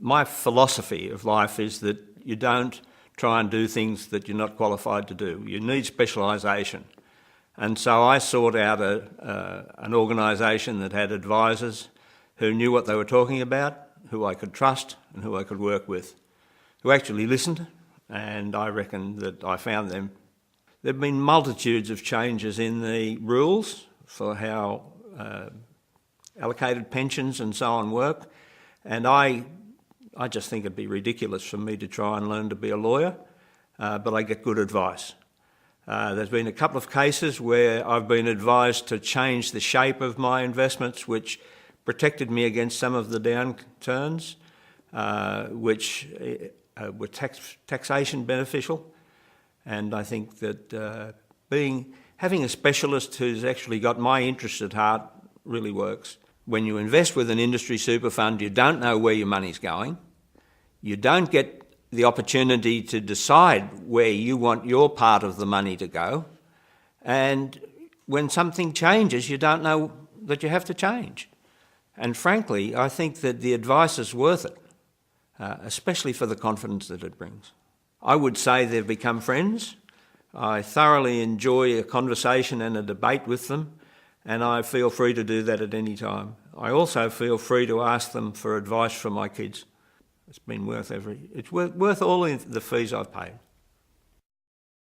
My philosophy of life is that you don't try and do things that you're not qualified to do. You need specialisation. And so I sought out an organisation that had advisors who knew what they were talking about, who I could trust and who I could work with, who actually listened, and I reckon that I found them. There have been multitudes of changes in the rules for how allocated pensions and so on work, and I just think it'd be ridiculous for me to try and learn to be a lawyer, but I get good advice. There's been a couple of cases where I've been advised to change the shape of my investments, which protected me against some of the downturns, which were taxation beneficial. And I think that having a specialist who's actually got my interest at heart really works. When you invest with an industry super fund, you don't know where your money's going. You don't get the opportunity to decide where you want your part of the money to go. And when something changes, you don't know that you have to change. And frankly, I think that the advice is worth it, especially for the confidence that it brings. I would say they've become friends. I thoroughly enjoy a conversation and a debate with them, and I feel free to do that at any time. I also feel free to ask them for advice from my kids. It's been worth all the fees I've paid.